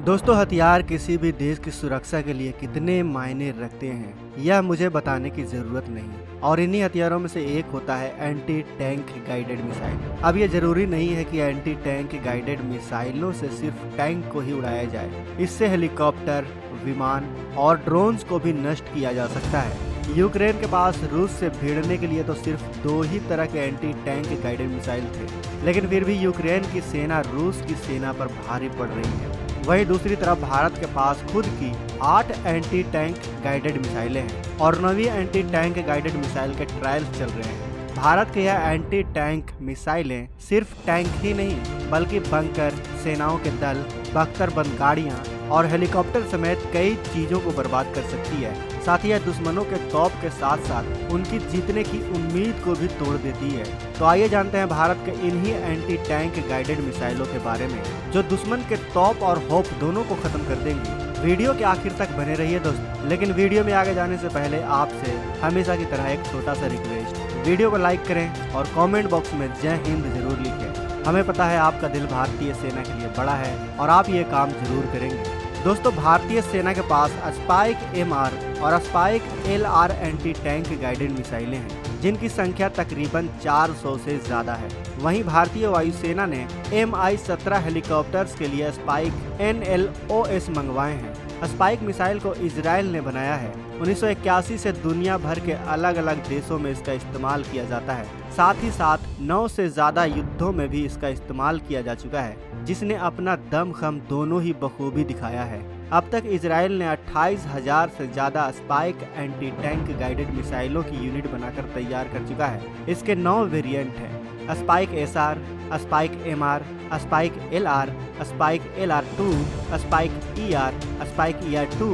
दोस्तों, हथियार किसी भी देश की सुरक्षा के लिए कितने मायने रखते हैं यह मुझे बताने की जरूरत नहीं। और इन्हीं हथियारों में से एक होता है एंटी टैंक गाइडेड मिसाइल। अब यह जरूरी नहीं है कि एंटी टैंक गाइडेड मिसाइलों से सिर्फ टैंक को ही उड़ाया जाए। इससे हेलीकॉप्टर, विमान और ड्रोन्स को भी नष्ट किया जा सकता है। यूक्रेन के पास रूस से भिड़ने के लिए तो सिर्फ 2 ही तरह के एंटी टैंक गाइडेड मिसाइल थे, लेकिन फिर भी यूक्रेन की सेना रूस की सेना पर भारी पड़ रही है। वहीं दूसरी तरफ भारत के पास खुद की 8 एंटी टैंक गाइडेड मिसाइलें हैं और 9वीं एंटी टैंक गाइडेड मिसाइल के ट्रायल्स चल रहे हैं। भारत की यह एंटी टैंक मिसाइलें सिर्फ टैंक ही नहीं बल्कि बंकर, सेनाओं के दल, बख्तरबंद गाड़ियां और हेलीकॉप्टर समेत कई चीजों को बर्बाद कर सकती है। साथ ही यह दुश्मनों के तौप के साथ साथ उनकी जीतने की उम्मीद को भी तोड़ देती है। तो आइए जानते हैं भारत के इन्हीं एंटी टैंक गाइडेड मिसाइलों के बारे में, जो दुश्मन के तौप और होप दोनों को खत्म कर देंगी। वीडियो के आखिर तक बने रहिए दोस्तों। लेकिन वीडियो में आगे जाने से पहले आपसे हमेशा की तरह एक छोटा सा रिक्वेस्ट, वीडियो को लाइक करें और कमेंट बॉक्स में जय हिंद जरूर लिखें। हमें पता है आपका दिल भारतीय सेना के लिए बड़ा है और आप ये काम जरूर करेंगे। दोस्तों, भारतीय सेना के पास स्पाइक MR और spike LR anti tank guided मिसाइलें हैं, जिनकी संख्या तकरीबन 400 से ज्यादा है। वहीं भारतीय वायुसेना ने Mi-17 हेलीकॉप्टर्स के लिए स्पाइक NLOS मंगवाए हैं। स्पाइक मिसाइल को इजराइल ने बनाया है। 1981 से दुनिया भर के अलग अलग देशों में इसका इस्तेमाल किया जाता है। साथ ही साथ 9 से ज्यादा युद्धों में भी इसका इस्तेमाल किया जा चुका है, जिसने अपना दमखम दोनों ही बखूबी दिखाया है। अब तक इजराइल ने 28,000 से ज्यादा स्पाइक एंटी टैंक गाइडेड मिसाइलों की यूनिट बनाकर तैयार कर चुका है। इसके 9 वेरिएंट हैं: spike SR, spike MR, spike LR, spike LR2, spike ER, spike ER2,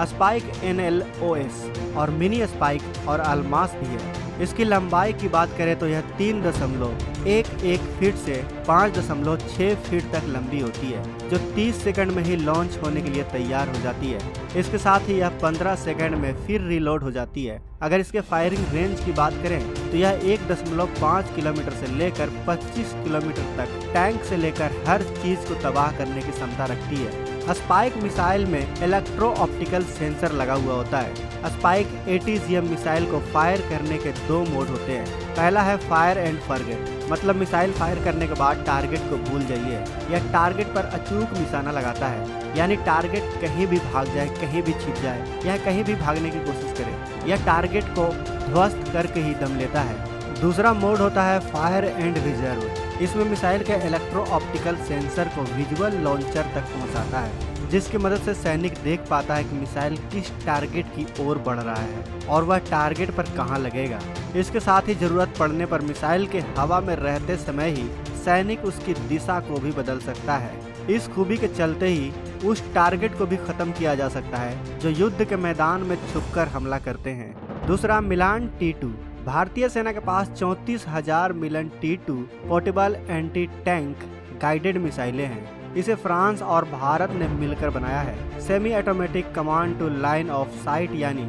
spike NLOS और मिनी स्पाइक और अल्मास भी है। इसकी लंबाई की बात करें तो यह 3.11 फीट से 5.6 फीट तक लंबी होती है, जो 30 सेकंड में ही लॉन्च होने के लिए तैयार हो जाती है। इसके साथ ही यह 15 सेकंड में फिर रिलोड हो जाती है। अगर इसके फायरिंग रेंज की बात करें तो यह 1.5 किलोमीटर से लेकर 25 किलोमीटर तक टैंक से लेकर हर चीज को तबाह करने की क्षमता रखती है। स्पाइक मिसाइल में इलेक्ट्रो ऑप्टिकल सेंसर लगा हुआ होता है। स्पाइक ATGM मिसाइल को फायर करने के 2 मोड होते हैं। पहला है फायर एंड फॉरगेट, मतलब मिसाइल फायर करने के बाद टारगेट को भूल जाइए। यह टारगेट पर अचूक निशाना लगाता है, यानी टारगेट कहीं भी भाग जाए, कहीं भी छिप जाए, यह कहीं भी भागने की कोशिश करे, यह टारगेट को ध्वस्त करके ही दम लेता है। दूसरा मोड होता है फायर एंड रिजर्व। इसमें मिसाइल के इलेक्ट्रो ऑप्टिकल सेंसर को विजुअल लॉन्चर तक पहुंचाता है, जिसकी मदद से सैनिक देख पाता है कि मिसाइल किस टारगेट की ओर बढ़ रहा है और वह टारगेट पर कहां लगेगा। इसके साथ ही जरूरत पड़ने पर मिसाइल के हवा में रहते समय ही सैनिक उसकी दिशा को भी बदल सकता है। इस खूबी के चलते ही उस टारगेट को भी खत्म किया जा सकता है जो युद्ध के मैदान में छुपकर हमला करते हैं। दूसरा, मिलान T2। भारतीय सेना के पास 34,000 मिलन T2 portable anti tank guided मिसाइलें हैं। इसे फ्रांस और भारत ने मिलकर बनाया है। Semi automatic command to line of sight यानी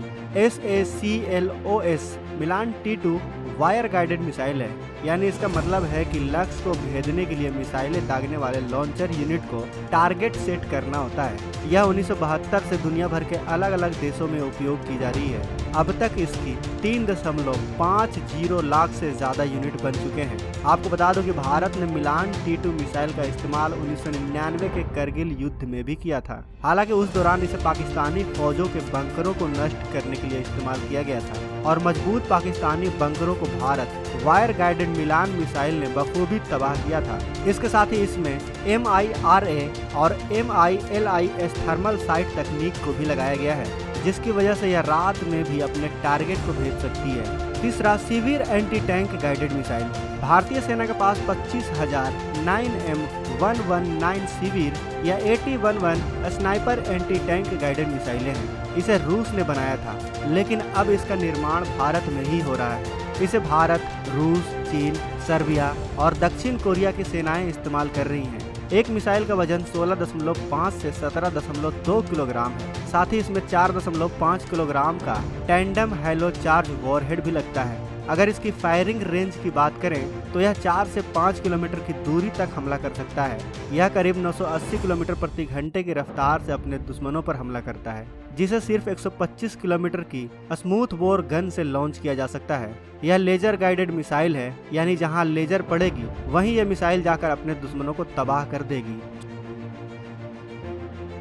SACLOS Milan T2 wire guided missile है, यानी इसका मतलब है कि लक्ष्य को भेदने के लिए मिसाइलें दागने वाले लॉन्चर यूनिट को टारगेट सेट करना होता है। यह 1972 से दुनिया भर के अलग अलग देशों में उपयोग की जा रही है। अब तक इसकी 3.50 लाख से ज्यादा यूनिट बन चुके हैं। आपको बता दो कि भारत ने मिलान T2 मिसाइल का इस्तेमाल 1999 के करगिल युद्ध में भी किया था। हालांकि उस दौरान इसे पाकिस्तानी फौजों के बंकरों को नष्ट करने के लिए इस्तेमाल किया गया था और मजबूत पाकिस्तानी बंकरों को भारत वायर गाइडेड मिलान मिसाइल ने बखूबी तबाह किया था। इसके साथ ही इसमें MIRA और MILIS थर्मल साइट तकनीक को भी लगाया गया है, जिसकी वजह से यह रात में भी अपने टारगेट को भेज सकती है। तीसरा, severe anti tank guided missile. भारतीय सेना के पास 25,000 9M119 सीवियर या 8011 स्नाइपर एंटी टैंक गाइडेड मिसाइलें हैं। इसे रूस ने बनाया था, लेकिन अब इसका निर्माण भारत में ही हो रहा है। इसे भारत, रूस, चीन, सर्बिया और दक्षिण कोरिया की सेनाएं इस्तेमाल कर रही हैं। एक मिसाइल का वजन 16.5 से 17.2 किलोग्राम है। साथ ही इसमें 4.5 किलोग्राम का टैंडम हैलो चार्ज वॉरहेड भी लगता है। अगर इसकी फायरिंग रेंज की बात करें तो यह 4 से 5 किलोमीटर की दूरी तक हमला कर सकता है। यह करीब 980 किलोमीटर प्रति घंटे की रफ्तार से अपने दुश्मनों पर हमला करता है, जिसे सिर्फ 125 किलोमीटर की स्मूथ बोर गन से लॉन्च किया जा सकता है। यह लेजर गाइडेड मिसाइल है, यानी जहां लेजर पड़ेगी वहीं यह मिसाइल जाकर अपने दुश्मनों को तबाह कर देगी।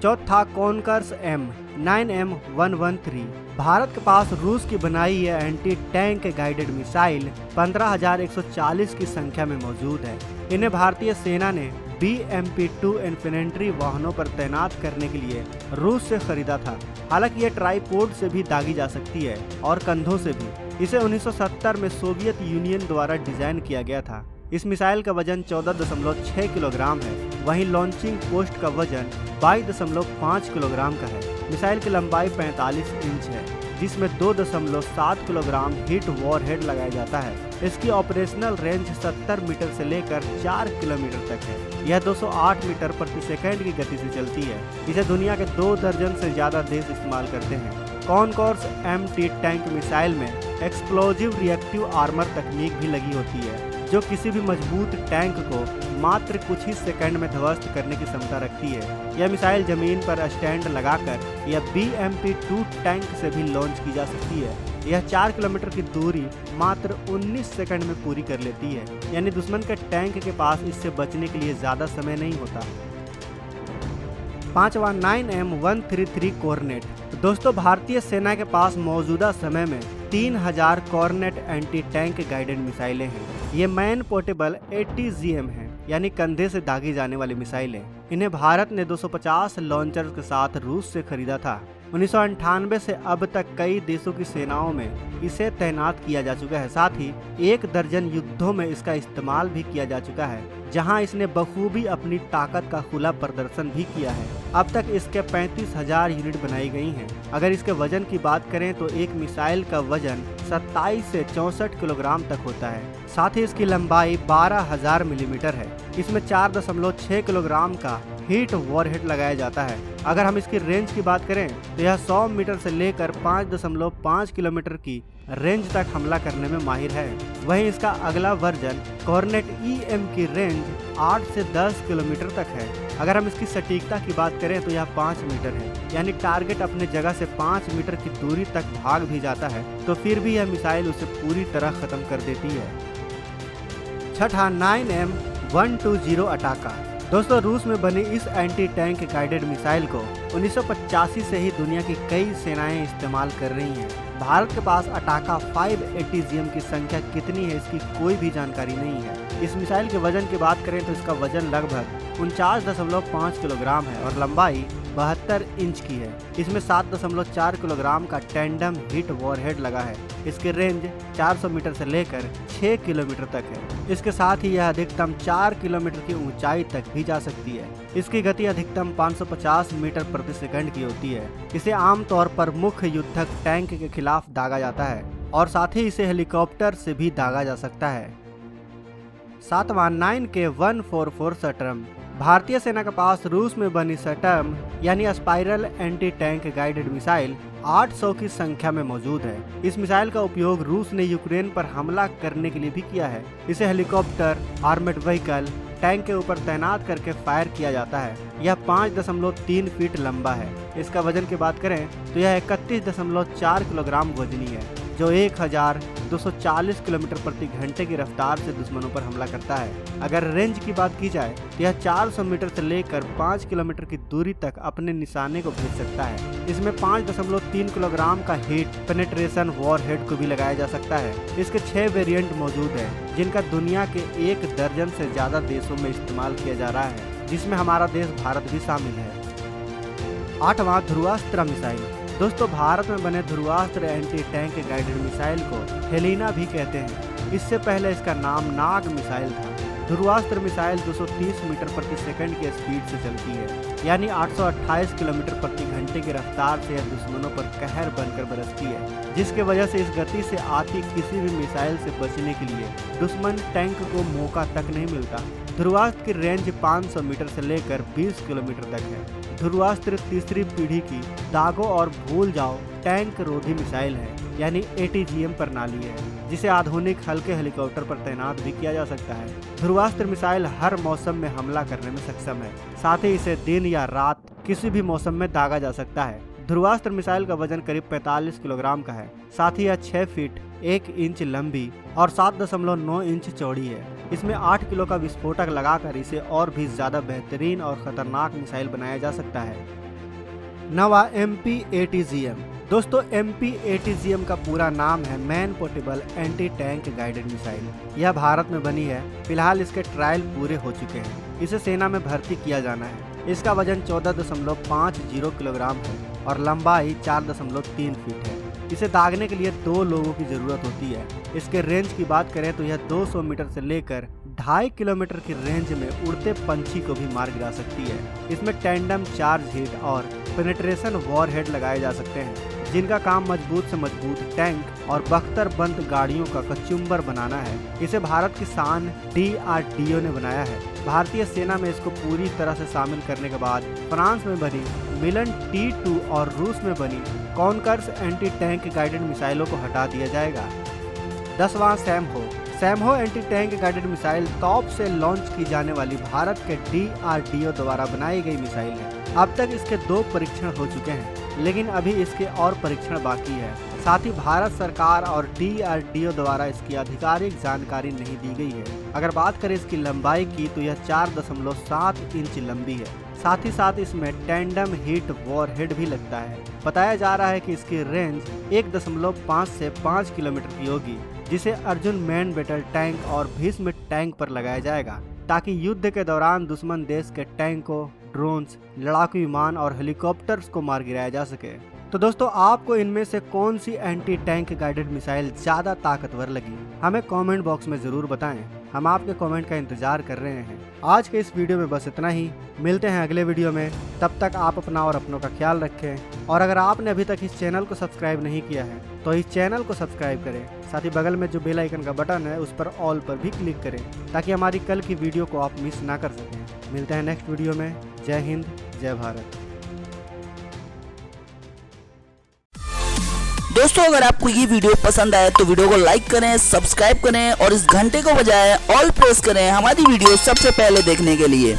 चौथा, कॉन्कर्स M9M113। भारत के पास रूस की बनाई यह एंटी टैंक गाइडेड मिसाइल 15,140 की संख्या में मौजूद है। इन्हें भारतीय सेना ने BMP-2 इन्फेंट्री वाहनों पर तैनात करने के लिए रूस से खरीदा था। हालांकि यह ट्राईपोड से भी दागी जा सकती है और कंधों से भी। इसे 1970 में सोवियत यूनियन द्वारा डिजाइन किया गया था। इस मिसाइल का वजन 14.6 किलोग्राम है, वहीं लॉन्चिंग पोस्ट का वजन 22.5 किलोग्राम का है। मिसाइल की लंबाई 45 इंच है, जिसमें 2.7 किलोग्राम हिट वॉरहेड लगाया जाता है। इसकी ऑपरेशनल रेंज 70 मीटर से लेकर 4 किलोमीटर तक है। यह 208 मीटर प्रति सेकंड की गति से चलती है। इसे दुनिया के 2 दर्जन से ज्यादा देश इस्तेमाल करते हैं। कॉन्कोर्स MT टैंक मिसाइल में एक्सप्लोजिव रिएक्टिव आर्मर तकनीक भी लगी होती है, जो किसी भी मजबूत टैंक को मात्र कुछ ही सेकंड में ध्वस्त करने की क्षमता रखती है। यह मिसाइल जमीन पर स्टैंड लगाकर या BMP-2 टैंक से भी लॉन्च की जा सकती है। यह 4 किलोमीटर की दूरी मात्र 19 सेकंड में पूरी कर लेती है, यानी दुश्मन के टैंक के पास इससे बचने के लिए ज्यादा समय नहीं होता। पांचवा, 9M133 कॉर्नेट। दोस्तों, भारतीय सेना के पास मौजूदा समय में 3000 कॉर्नेट एंटी टैंक गाइडेड मिसाइलें हैं। ये मैन पोर्टेबल ATGM हैं, यानी कंधे से दागी जाने वाली मिसाइलें। इन्हें भारत ने 250 लॉन्चर्स के साथ रूस से खरीदा था। 1998 से अब तक कई देशों की सेनाओं में इसे तैनात किया जा चुका है। साथ ही 1 दर्जन युद्धों में इसका इस्तेमाल भी किया जा चुका है, जहां इसने बखूबी अपनी ताकत का खुला प्रदर्शन भी किया है। अब तक इसके 35,000 यूनिट बनाई गई हैं। अगर इसके वजन की बात करें तो एक मिसाइल का वजन 27 से 64 किलोग्राम तक होता है। साथ ही इसकी लंबाई 12,000 मिलीमीटर है। इसमें 4.6 किलोग्राम का हीट वॉरहेड लगाया जाता है। अगर हम इसकी रेंज की बात करें तो यह 100 मीटर से लेकर 5.5 किलोमीटर की रेंज तक हमला करने में माहिर है। वहीं इसका अगला वर्जन कॉर्नेट EM की रेंज 8 से 10 किलोमीटर तक है। अगर हम इसकी सटीकता की बात करें तो यह 5 मीटर है, यानी टारगेट अपने जगह से 5 मीटर की दूरी तक भाग भी जाता है तो फिर भी यह मिसाइल उसे पूरी तरह खत्म कर देती है। छठा, 9M120 अटाका। दोस्तों, रूस में बनी इस एंटी टैंक गाइडेड मिसाइल को 1985 से ही दुनिया की कई सेनाएं इस्तेमाल कर रही हैं। भारत के पास अटाका 5 ATGM की संख्या कितनी है इसकी कोई भी जानकारी नहीं है। इस मिसाइल के वजन की बात करें तो इसका वजन लगभग 49.5 किलोग्राम है और लंबाई 72 इंच की है। इसमें 7.4 किलोग्राम का टैंडम हिट वॉरहेड लगा है। इसकी रेंज 400 मीटर से लेकर 6 किलोमीटर तक है। इसके साथ ही यह अधिकतम 4 किलोमीटर की ऊंचाई तक भी जा सकती है। इसकी गति अधिकतम 550 मीटर प्रति सेकंड की होती है। इसे आमतौर पर मुख्य युद्धक टैंक के खिलाफ दागा जाता है और साथ ही इसे हेलीकॉप्टर से भी दागा जा सकता है। 7वां, 9K144 सटर्म। भारतीय सेना के पास रूस में बनी सटर्म यानी spiral anti tank guided missile 800 की संख्या में मौजूद है। इस मिसाइल का उपयोग रूस ने यूक्रेन पर हमला करने के लिए भी किया है। इसे हेलीकॉप्टर, आर्मर्ड व्हीकल, टैंक के ऊपर तैनात करके फायर किया जाता है। यह 5.3 फीट लंबा है। इसका वजन की बात करें तो यह 31.4 किलोग्राम वजनी है, जो 1240 किलोमीटर प्रति घंटे की रफ्तार से दुश्मनों पर हमला करता है। अगर रेंज की बात की जाए तो यह 400 मीटर से लेकर 5 किलोमीटर की दूरी तक अपने निशाने को भेज सकता है। इसमें 5.3 किलोग्राम का हीट पेनेट्रेशन वॉरहेड को भी लगाया जा सकता है। इसके 6 वेरिएंट मौजूद हैं, जिनका दुनिया के 1 दर्जन से ज्यादा देशों में इस्तेमाल किया जा रहा है, जिसमें हमारा देश भारत भी शामिल है। 8वां, ध्रुवास्त्र मिसाइल। दोस्तों, भारत में बने Dhruvastra anti tank guided missile को हेलिना भी कहते हैं। इससे पहले इसका नाम नाग मिसाइल था। ध्रुवास्त्र मिसाइल 230 मीटर प्रति सेकंड की स्पीड से चलती है, यानी 828 किलोमीटर प्रति घंटे की रफ्तार से यह दुश्मनों पर कहर बनकर बरसती है, जिसके वजह से इस गति से आती किसी भी मिसाइल से बचने के लिए दुश्मन टैंक को मौका तक नहीं मिलता। ध्रुवास्त्र की रेंज 500 मीटर से लेकर 20 किलोमीटर तक है। ध्रुवास्त्र तीसरी पीढ़ी की दागो और भूल जाओ टैंक रोधी मिसाइल है। यानी ATGM प्रणाली है, जिसे आधुनिक हल्के हेलीकॉप्टर पर तैनात भी किया जा सकता है। ध्रुवास्त्र मिसाइल हर मौसम में हमला करने में सक्षम है, साथ ही इसे दिन या रात किसी भी मौसम में दागा जा सकता है। ध्रुवास्त्र मिसाइल का वजन करीब 45 किलोग्राम का है, साथ ही यह 6 फीट 1 इंच लंबी और 7.9 इंच चौड़ी है। इसमें 8 किलो का विस्फोटक लगाकर इसे और भी ज्यादा बेहतरीन और खतरनाक मिसाइल बनाया जा सकता है। नवा MP-ATGM। दोस्तों, MP-ATGM का पूरा नाम है man portable anti tank guided missile. यह भारत में बनी है। फिलहाल इसके ट्रायल पूरे हो चुके हैं। इसे सेना में भर्ती किया जाना है। इसका वजन 14.50 किलोग्राम है और लंबाई 4.3 फीट है। इसे दागने के लिए 2 लोगों की जरूरत होती है। इसके रेंज की बात करें तो यह 200 मीटर से लेकर 2.5 किलोमीटर की रेंज में उड़ते पंछी को भी मार गिरा सकती है। इसमें टैंडम चार्ज हिट और पेनिट्रेशन वॉरहेड लगाए जा सकते हैं, जिनका काम मजबूत से मजबूत टैंक और बख्तरबंद गाड़ियों का कचुम्बर बनाना है। इसे भारत की शान DRDO ने बनाया है। भारतीय सेना में इसको पूरी तरह से शामिल करने के बाद फ्रांस में बनी मिलन T2 और रूस में बनी कॉन्कर्स एंटी टैंक गाइडेड मिसाइलों को हटा दिया जाएगा। 10वां SAMHO anti tank guided missile top से लॉन्च की जाने वाली भारत के DRDO द्वारा बनाई गई मिसाइल है। अब तक इसके 2 परीक्षण हो चुके हैं, लेकिन अभी इसके और परीक्षण बाकी है। साथ ही भारत सरकार और DRDO द्वारा इसकी आधिकारिक जानकारी नहीं दी गई है। अगर बात करें इसकी लंबाई की तो यह 4.7 इंच लंबी है। साथ ही साथ इसमें टैंडम हिट वॉरहेड भी लगता है। बताया जा रहा है कि इसकी रेंज 1.5 से 5 किलोमीटर की होगी, जिसे अर्जुन मैन बैटल टैंक और भीष्म टैंक पर लगाया जाएगा, ताकि युद्ध के दौरान दुश्मन देश के टैंकों, ड्रोन्स, लड़ाकू विमान और हेलीकॉप्टर्स को मार गिराया जा सके। तो दोस्तों, आपको इनमें से कौन सी एंटी टैंक गाइडेड मिसाइल ज्यादा ताकतवर लगी, हमें कमेंट बॉक्स में जरूर बताएं। हम आपके कमेंट का इंतजार कर रहे हैं। आज के इस वीडियो में बस इतना ही। मिलते हैं अगले वीडियो में। तब तक आप अपना और अपनों का ख्याल रखें। और अगर आपने अभी तक इस चैनल को सब्सक्राइब नहीं किया है तो इस चैनल को सब्सक्राइब करें। साथ ही बगल में जो बेल आइकन का बटन है उस पर ऑल पर भी क्लिक करें, ताकि हमारी कल की वीडियो को आप मिस ना कर सकें। मिलते हैं नेक्स्ट वीडियो में। जय हिंद, जय भारत। दोस्तों, अगर आपको ये वीडियो पसंद आए तो वीडियो को लाइक करें, सब्सक्राइब करें और इस घंटे को बजाय ऑल प्रेस करें हमारी वीडियो सबसे पहले देखने के लिए।